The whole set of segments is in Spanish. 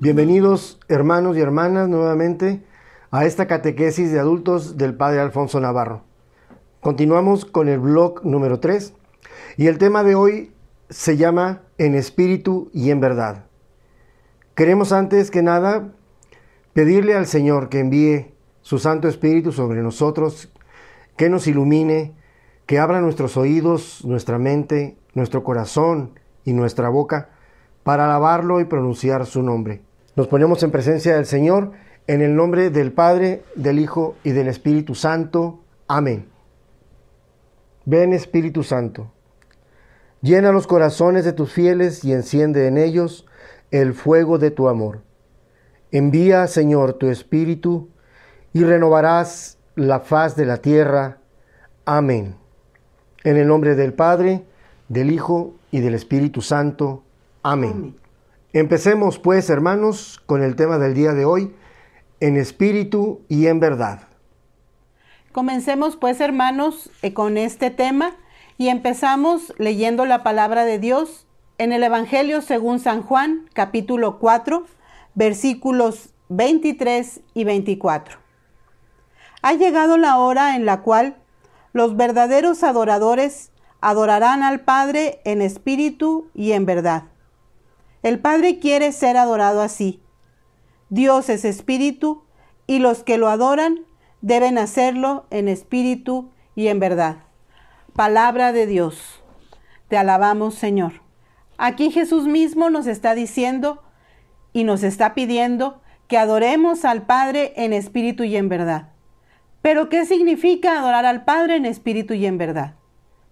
Bienvenidos hermanos y hermanas nuevamente a esta catequesis de adultos del Padre Alfonso Navarro. Continuamos con el blog número 3 y el tema de hoy se llama En espíritu y en verdad. Queremos antes que nada pedirle al Señor que envíe su Santo Espíritu sobre nosotros, que nos ilumine, que abra nuestros oídos, nuestra mente, nuestro corazón y nuestra boca para alabarlo y pronunciar su nombre. Nos ponemos en presencia del Señor en el nombre del Padre, del Hijo y del Espíritu Santo. Amén. Ven Espíritu Santo, llena los corazones de tus fieles y enciende en ellos el fuego de tu amor. Envía, Señor, tu Espíritu y renovarás la faz de la tierra. Amén. En el nombre del Padre, del Hijo y del Espíritu Santo. Amén. Amén. Empecemos pues, hermanos, con el tema del día de hoy, en espíritu y en verdad. Comencemos pues, hermanos, con este tema y empezamos leyendo la palabra de Dios en el Evangelio según San Juan, capítulo 4, versículos 23 y 24. Ha llegado la hora en la cual los verdaderos adoradores adorarán al Padre en espíritu y en verdad. El Padre quiere ser adorado así. Dios es espíritu y los que lo adoran deben hacerlo en espíritu y en verdad. Palabra de Dios. Te alabamos, Señor. Aquí Jesús mismo nos está diciendo y nos está pidiendo que adoremos al Padre en espíritu y en verdad. ¿Pero qué significa adorar al Padre en espíritu y en verdad?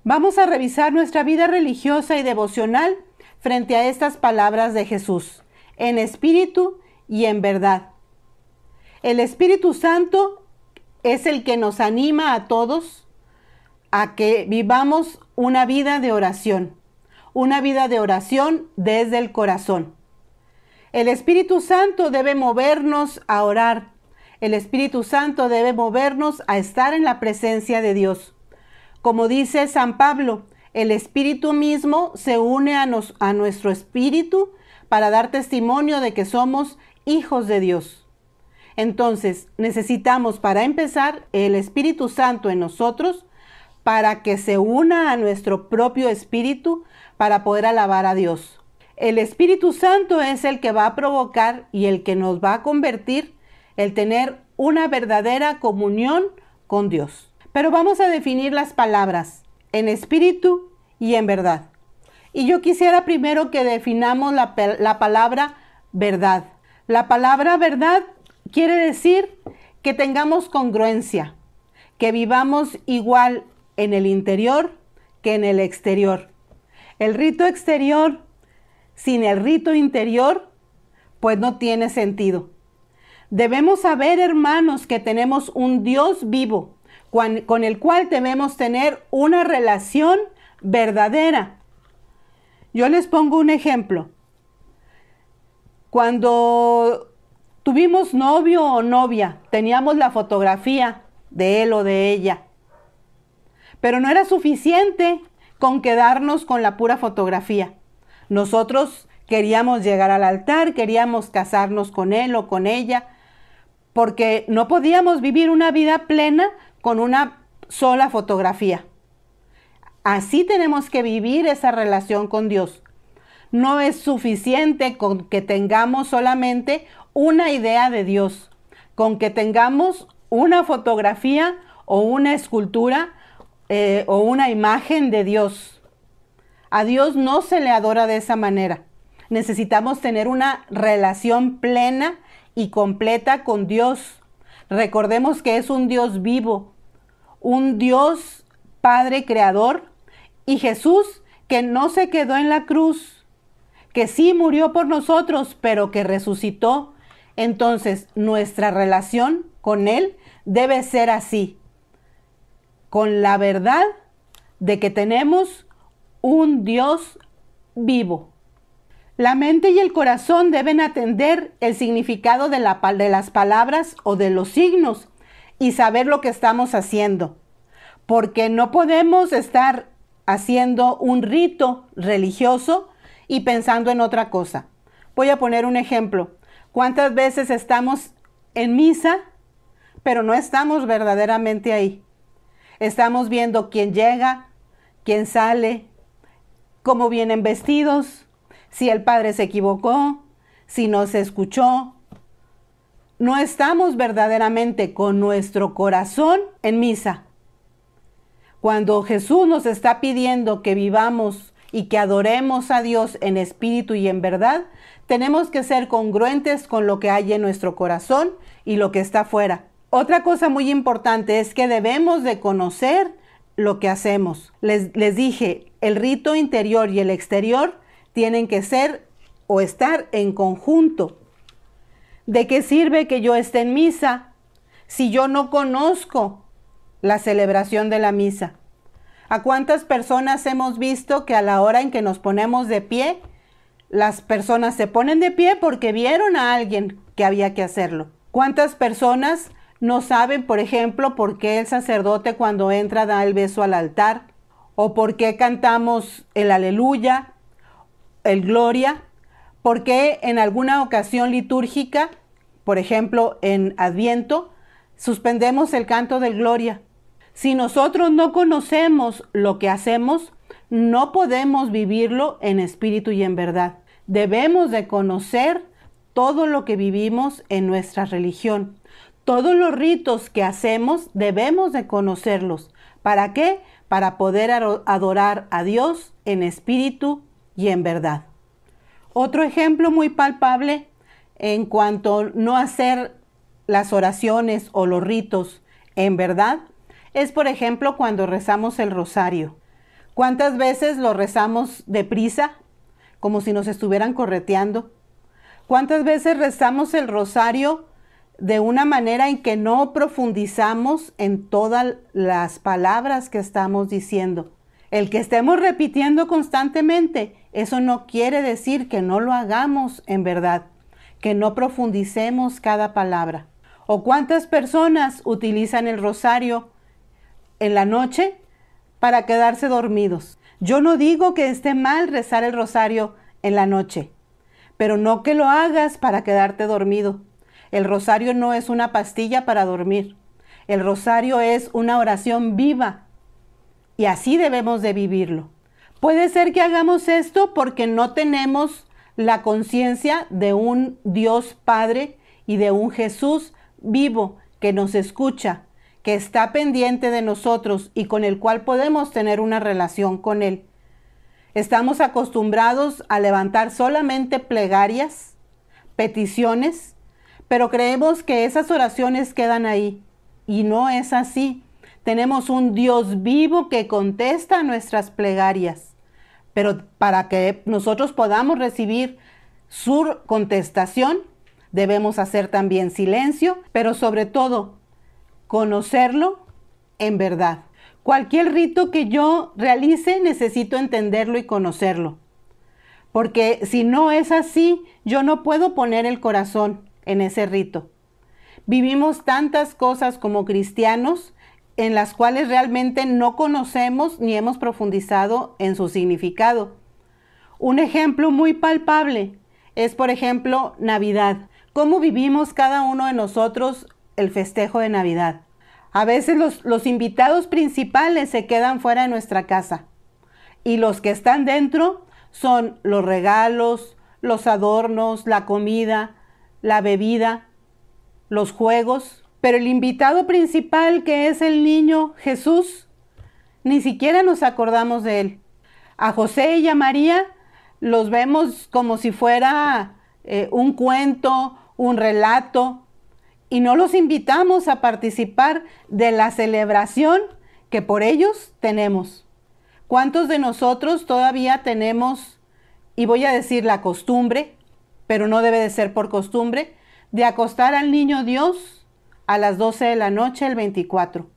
Vamos a revisar nuestra vida religiosa y devocional frente a estas palabras de Jesús, en espíritu y en verdad. El Espíritu Santo es el que nos anima a todos a que vivamos una vida de oración desde el corazón. El Espíritu Santo debe movernos a orar. El Espíritu Santo debe movernos a estar en la presencia de Dios. Como dice San Pablo, el Espíritu mismo se une a nuestro espíritu para dar testimonio de que somos hijos de Dios. Entonces, necesitamos para empezar el Espíritu Santo en nosotros para que se una a nuestro propio espíritu para poder alabar a Dios. El Espíritu Santo es el que va a provocar y el que nos va a convertir el tener una verdadera comunión con Dios. Pero vamos a definir las palabras en espíritu y en verdad. Y yo quisiera primero que definamos la palabra verdad. La palabra verdad quiere decir que tengamos congruencia, que vivamos igual en el interior que en el exterior. El rito exterior sin el rito interior, pues no tiene sentido. Debemos saber, hermanos, que tenemos un Dios vivo, con el cual debemos tener una relación verdadera. Yo les pongo un ejemplo. Cuando tuvimos novio o novia, teníamos la fotografía de él o de ella. Pero no era suficiente con quedarnos con la pura fotografía. Nosotros queríamos llegar al altar, queríamos casarnos con él o con ella, porque no podíamos vivir una vida plena con una sola fotografía. Así tenemos que vivir esa relación con Dios. No es suficiente con que tengamos solamente una idea de Dios, con que tengamos una fotografía o una escultura o una imagen de Dios. A Dios no se le adora de esa manera. Necesitamos tener una relación plena y completa con Dios. Recordemos que es un Dios vivo, un Dios Padre Creador, y Jesús que no se quedó en la cruz, que sí murió por nosotros, pero que resucitó. Entonces, nuestra relación con Él debe ser así, con la verdad de que tenemos un Dios vivo. La mente y el corazón deben atender el significado de las palabras o de los signos y saber lo que estamos haciendo, porque no podemos estar haciendo un rito religioso y pensando en otra cosa. Voy a poner un ejemplo. ¿Cuántas veces estamos en misa, pero no estamos verdaderamente ahí? Estamos viendo quién llega, quién sale, cómo vienen vestidos, si el padre se equivocó, si no se escuchó. No estamos verdaderamente con nuestro corazón en misa. Cuando Jesús nos está pidiendo que vivamos y que adoremos a Dios en espíritu y en verdad, tenemos que ser congruentes con lo que hay en nuestro corazón y lo que está afuera. Otra cosa muy importante es que debemos de conocer lo que hacemos. Les dije, el rito interior y el exterior tienen que ser o estar en conjunto. ¿De qué sirve que yo esté en misa si yo no conozco la celebración de la misa? ¿A cuántas personas hemos visto que a la hora en que nos ponemos de pie, las personas se ponen de pie porque vieron a alguien que había que hacerlo? ¿Cuántas personas no saben, por ejemplo, por qué el sacerdote cuando entra da el beso al altar? ¿O por qué cantamos el aleluya, el gloria? ¿Por qué en alguna ocasión litúrgica, por ejemplo en Adviento, suspendemos el canto del gloria? Si nosotros no conocemos lo que hacemos, no podemos vivirlo en espíritu y en verdad. Debemos de conocer todo lo que vivimos en nuestra religión. Todos los ritos que hacemos debemos de conocerlos. ¿Para qué? Para poder adorar a Dios en espíritu y en verdad. Otro ejemplo muy palpable en cuanto a no hacer las oraciones o los ritos en verdad es, por ejemplo, cuando rezamos el rosario. ¿Cuántas veces lo rezamos deprisa, como si nos estuvieran correteando? ¿Cuántas veces rezamos el rosario de una manera en que no profundizamos en todas las palabras que estamos diciendo? El que estemos repitiendo constantemente, eso no quiere decir que no lo hagamos en verdad, que no profundicemos cada palabra. ¿O cuántas personas utilizan el rosario en la noche para quedarse dormidos? Yo no digo que esté mal rezar el rosario en la noche, pero no que lo hagas para quedarte dormido. El rosario no es una pastilla para dormir. El rosario es una oración viva y así debemos de vivirlo. Puede ser que hagamos esto porque no tenemos la conciencia de un Dios Padre y de un Jesús vivo que nos escucha, que está pendiente de nosotros y con el cual podemos tener una relación con Él. Estamos acostumbrados a levantar solamente plegarias, peticiones, pero creemos que esas oraciones quedan ahí y no es así. Tenemos un Dios vivo que contesta nuestras plegarias, pero para que nosotros podamos recibir su contestación, debemos hacer también silencio, pero sobre todo, conocerlo en verdad. Cualquier rito que yo realice, necesito entenderlo y conocerlo. Porque si no es así, yo no puedo poner el corazón en ese rito. Vivimos tantas cosas como cristianos en las cuales realmente no conocemos ni hemos profundizado en su significado. Un ejemplo muy palpable es, por ejemplo, Navidad. ¿Cómo vivimos cada uno de nosotros el festejo de Navidad? A veces los invitados principales se quedan fuera de nuestra casa y los que están dentro son los regalos, los adornos, la comida, la bebida, los juegos. Pero el invitado principal, que es el niño Jesús, ni siquiera nos acordamos de él. A José y a María los vemos como si fuera un cuento, un relato, y no los invitamos a participar de la celebración que por ellos tenemos. ¿Cuántos de nosotros todavía tenemos, y voy a decir la costumbre, pero no debe de ser por costumbre, de acostar al niño Dios a las 12 de la noche el 24?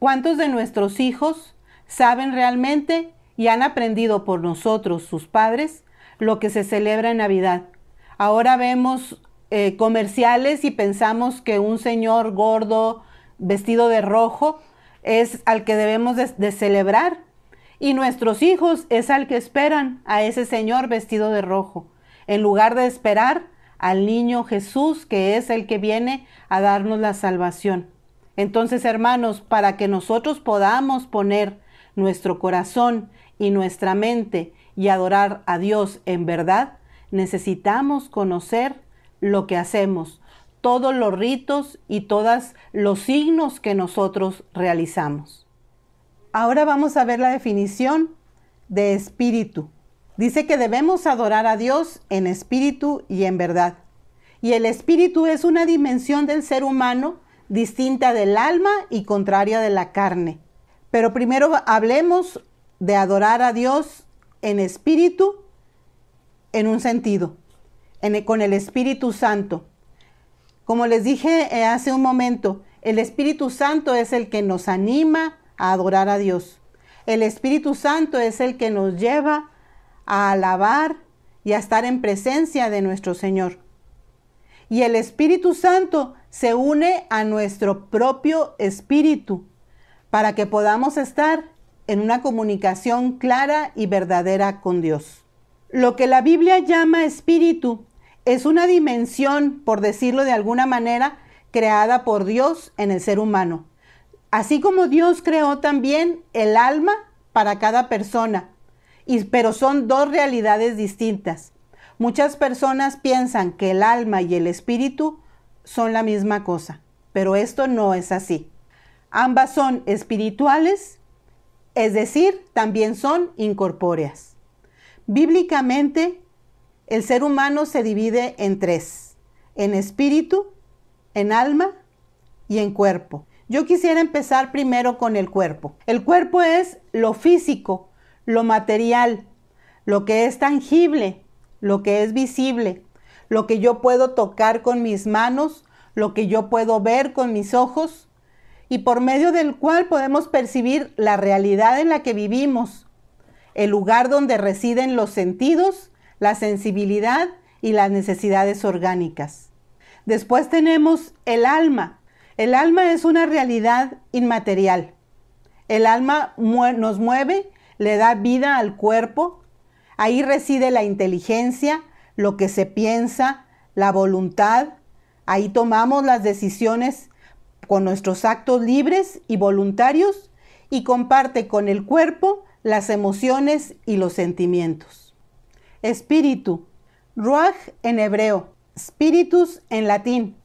¿Cuántos de nuestros hijos saben realmente y han aprendido por nosotros, sus padres, lo que se celebra en Navidad? Ahora vemos comerciales y pensamos que un señor gordo vestido de rojo es al que debemos de celebrar, y nuestros hijos es al que esperan a ese señor vestido de rojo, en lugar de esperar al niño Jesús, que es el que viene a darnos la salvación. Entonces, hermanos, para que nosotros podamos poner nuestro corazón y nuestra mente y adorar a Dios en verdad, necesitamos conocer lo que hacemos, todos los ritos y todos los signos que nosotros realizamos. Ahora vamos a ver la definición de espíritu. Dice que debemos adorar a Dios en espíritu y en verdad. Y el espíritu es una dimensión del ser humano distinta del alma y contraria de la carne. Pero primero hablemos de adorar a Dios en espíritu, en un sentido, con el Espíritu Santo. Como les dije hace un momento, el Espíritu Santo es el que nos anima a adorar a Dios. El Espíritu Santo es el que nos lleva a alabar y a estar en presencia de nuestro Señor. Y el Espíritu Santo se une a nuestro propio espíritu para que podamos estar en una comunicación clara y verdadera con Dios. Lo que la Biblia llama espíritu es una dimensión, por decirlo de alguna manera, creada por Dios en el ser humano. Así como Dios creó también el alma para cada persona, pero son dos realidades distintas. Muchas personas piensan que el alma y el espíritu son la misma cosa, pero esto no es así. Ambas son espirituales, es decir, también son incorpóreas. Bíblicamente, el ser humano se divide en tres: en espíritu, en alma y en cuerpo. Yo quisiera empezar primero con el cuerpo. El cuerpo es lo físico, lo material, lo que es tangible, lo que es visible, lo que yo puedo tocar con mis manos, lo que yo puedo ver con mis ojos, y por medio del cual podemos percibir la realidad en la que vivimos, el lugar donde residen los sentidos, la sensibilidad y las necesidades orgánicas. Después tenemos el alma. El alma es una realidad inmaterial. El alma nos mueve, le da vida al cuerpo. Ahí reside la inteligencia, lo que se piensa, la voluntad. Ahí tomamos las decisiones con nuestros actos libres y voluntarios y comparte con el cuerpo las emociones y los sentimientos. Espíritu, ruach en hebreo, spiritus en latín.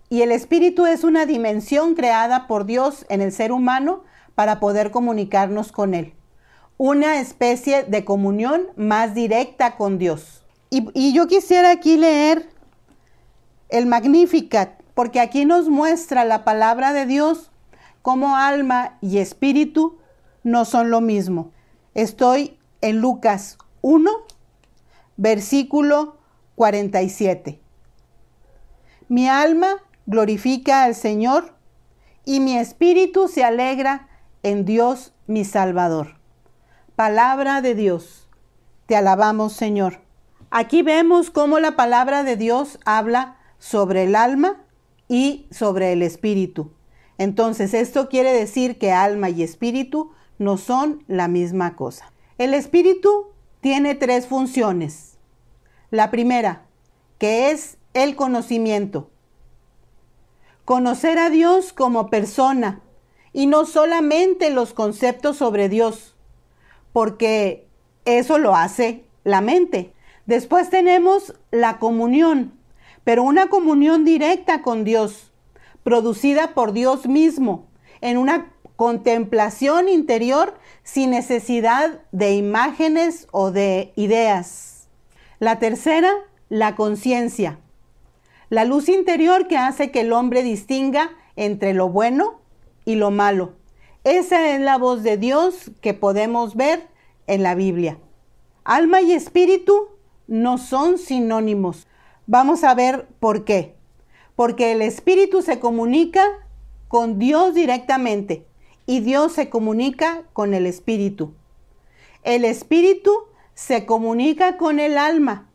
Y el espíritu es una dimensión creada por Dios en el ser humano para poder comunicarnos con Él. Una especie de comunión más directa con Dios. Y yo quisiera aquí leer el Magnificat, porque aquí nos muestra la palabra de Dios cómo alma y espíritu no son lo mismo. Estoy en Lucas 1, versículo 47. Mi alma glorifica al Señor y mi espíritu se alegra en Dios mi Salvador. Palabra de Dios. Te alabamos, Señor. Aquí vemos cómo la palabra de Dios habla sobre el alma y sobre el espíritu. Entonces, esto quiere decir que alma y espíritu no son la misma cosa. El espíritu tiene tres funciones. La primera, que es el conocimiento. Conocer a Dios como persona y no solamente los conceptos sobre Dios, porque eso lo hace la mente. Después tenemos la comunión, pero una comunión directa con Dios, producida por Dios mismo, en una contemplación interior sin necesidad de imágenes o de ideas. La tercera, la conciencia, la luz interior que hace que el hombre distinga entre lo bueno y lo malo. Esa es la voz de Dios que podemos ver en la Biblia. Alma y espíritu no son sinónimos. Vamos a ver por qué. Porque el espíritu se comunica con Dios directamente y Dios se comunica con el espíritu. El espíritu se comunica con el alma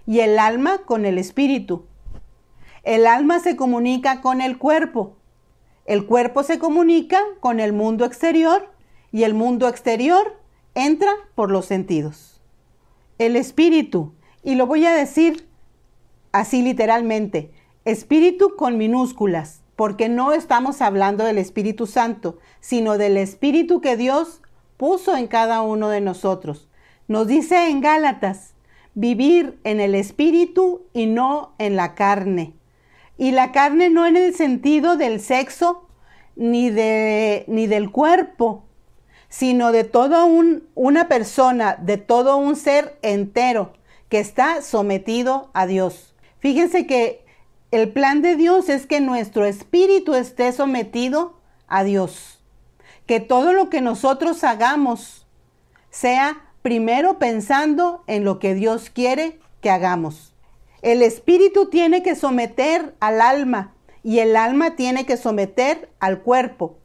y el alma con el espíritu. El alma se comunica con el cuerpo se comunica con el mundo exterior y el mundo exterior entra por los sentidos. El espíritu, y lo voy a decir así literalmente, espíritu con minúsculas, porque no estamos hablando del Espíritu Santo, sino del Espíritu que Dios puso en cada uno de nosotros. Nos dice en Gálatas, vivir en el Espíritu y no en la carne. Y la carne no en el sentido del sexo ni del cuerpo, sino de toda una persona, de todo un ser entero que está sometido a Dios. Fíjense que el plan de Dios es que nuestro espíritu esté sometido a Dios. Que todo lo que nosotros hagamos sea primero pensando en lo que Dios quiere que hagamos. El espíritu tiene que someter al alma y el alma tiene que someter al cuerpo.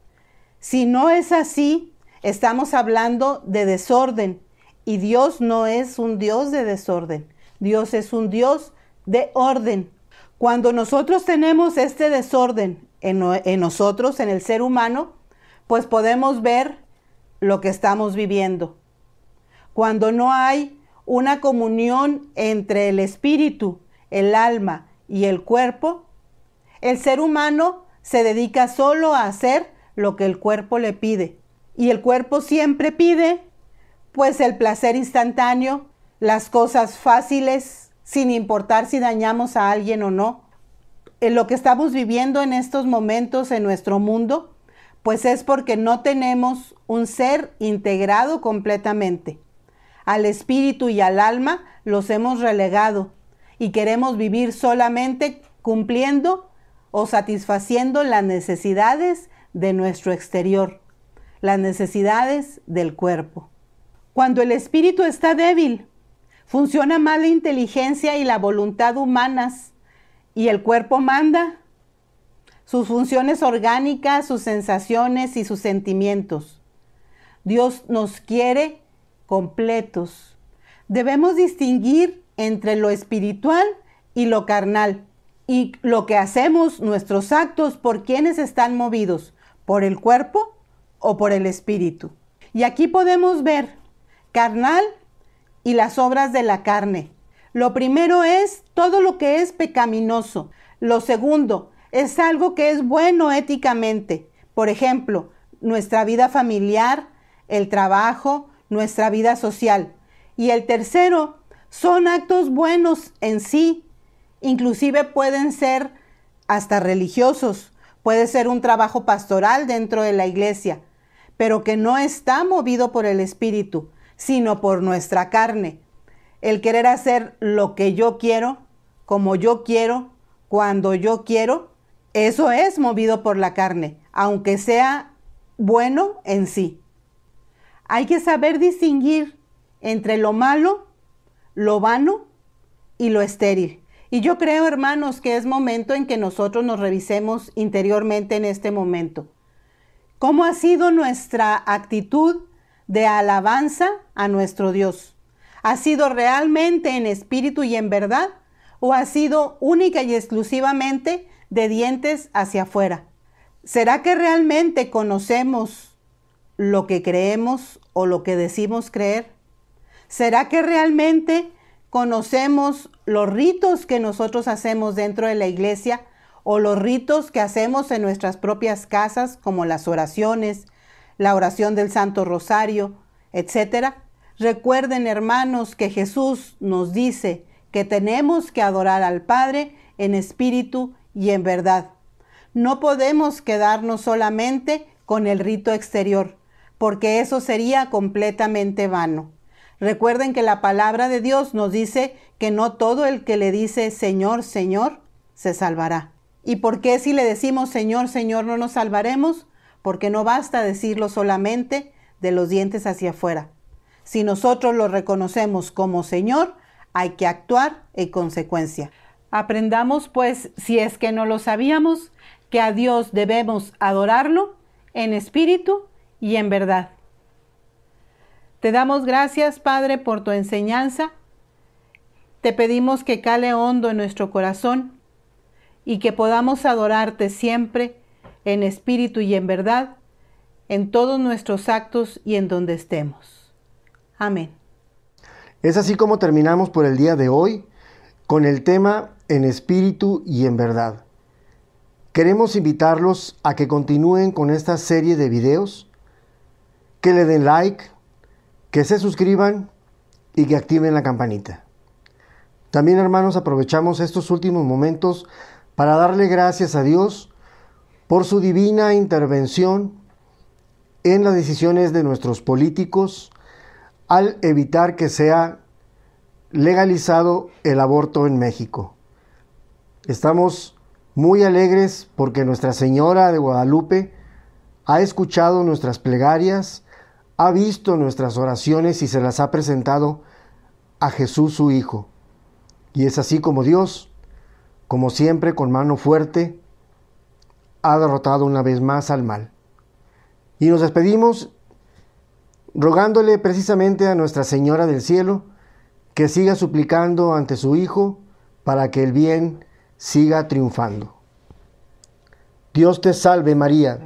Si no es así, estamos hablando de desorden y Dios no es un Dios de desorden. Dios es un Dios de orden. Cuando nosotros tenemos este desorden en nosotros, en el ser humano, pues podemos ver lo que estamos viviendo. Cuando no hay una comunión entre el espíritu, el alma y el cuerpo, el ser humano se dedica solo a hacer lo que el cuerpo le pide. Y el cuerpo siempre pide, pues, el placer instantáneo, las cosas fáciles, sin importar si dañamos a alguien o no. En lo que estamos viviendo en estos momentos en nuestro mundo, pues es porque no tenemos un ser integrado completamente. Al espíritu y al alma los hemos relegado y queremos vivir solamente cumpliendo o satisfaciendo las necesidades de nuestro exterior, las necesidades del cuerpo. Cuando el espíritu está débil, funciona mal la inteligencia y la voluntad humanas y el cuerpo manda sus funciones orgánicas, sus sensaciones y sus sentimientos. Dios nos quiere completos. Debemos distinguir entre lo espiritual y lo carnal y lo que hacemos, nuestros actos, por quienes están movidos, por el cuerpo o por el espíritu. Y aquí podemos ver carnal y las obras de la carne. Lo primero es todo lo que es pecaminoso. Lo segundo es algo que es bueno éticamente. Por ejemplo, nuestra vida familiar, el trabajo, nuestra vida social. Y el tercero son actos buenos en sí. Inclusive pueden ser hasta religiosos. Puede ser un trabajo pastoral dentro de la iglesia, pero que no está movido por el espíritu, sino por nuestra carne. El querer hacer lo que yo quiero, como yo quiero, cuando yo quiero, eso es movido por la carne, aunque sea bueno en sí. Hay que saber distinguir entre lo malo, lo vano y lo estéril. Y yo creo, hermanos, que es momento en que nosotros nos revisemos interiormente en este momento. ¿Cómo ha sido nuestra actitud de alabanza a nuestro Dios? ¿Ha sido realmente en espíritu y en verdad? ¿O ha sido única y exclusivamente de dientes hacia afuera? ¿Será que realmente conocemos lo que creemos o lo que decimos creer? ¿Será que realmente conocemos los ritos que nosotros hacemos dentro de la iglesia o los ritos que hacemos en nuestras propias casas, como las oraciones, la oración del Santo Rosario, etcétera? Recuerden, hermanos, que Jesús nos dice que tenemos que adorar al Padre en espíritu y en verdad. No podemos quedarnos solamente con el rito exterior, porque eso sería completamente vano. Recuerden que la palabra de Dios nos dice que no todo el que le dice Señor, Señor, se salvará. ¿Y por qué si le decimos Señor, Señor no nos salvaremos? Porque no basta decirlo solamente de los dientes hacia afuera. Si nosotros lo reconocemos como Señor, hay que actuar en consecuencia. Aprendamos pues, si es que no lo sabíamos, que a Dios debemos adorarlo en espíritu y en verdad. Te damos gracias, Padre, por tu enseñanza. Te pedimos que cale hondo en nuestro corazón y que podamos adorarte siempre en espíritu y en verdad, en todos nuestros actos y en donde estemos. Amén. Es así como terminamos por el día de hoy. con el tema En espíritu y en verdad. Queremos invitarlos a que continúen con esta serie de videos, que le den like, que se suscriban y que activen la campanita. También, hermanos, aprovechamos estos últimos momentos para darle gracias a Dios por su divina intervención en las decisiones de nuestros políticos al evitar que sea legalizado el aborto en México. Estamos muy alegres porque Nuestra Señora de Guadalupe ha escuchado nuestras plegarias, ha visto nuestras oraciones y se las ha presentado a Jesús su Hijo. Y es así como Dios, como siempre con mano fuerte, ha derrotado una vez más al mal. Y nos despedimos rogándole precisamente a Nuestra Señora del Cielo que siga suplicando ante su Hijo para que el bien siga triunfando. Dios te salve María,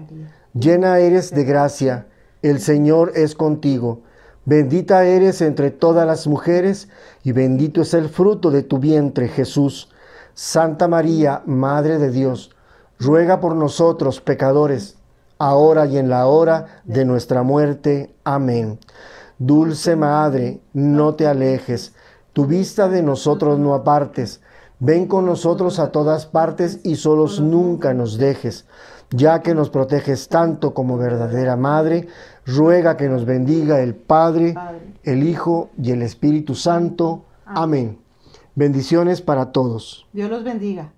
llena eres de gracia, el Señor es contigo. Bendita eres entre todas las mujeres y bendito es el fruto de tu vientre, Jesús. Santa María, Madre de Dios, ruega por nosotros pecadores, ahora y en la hora de nuestra muerte. Amén. Dulce Madre, no te alejes, tu vista de nosotros no apartes. Ven con nosotros a todas partes y solos nunca nos dejes. Ya que nos proteges tanto como verdadera Madre, ruega que nos bendiga el Padre, el Hijo y el Espíritu Santo. Amén. Bendiciones para todos. Dios los bendiga.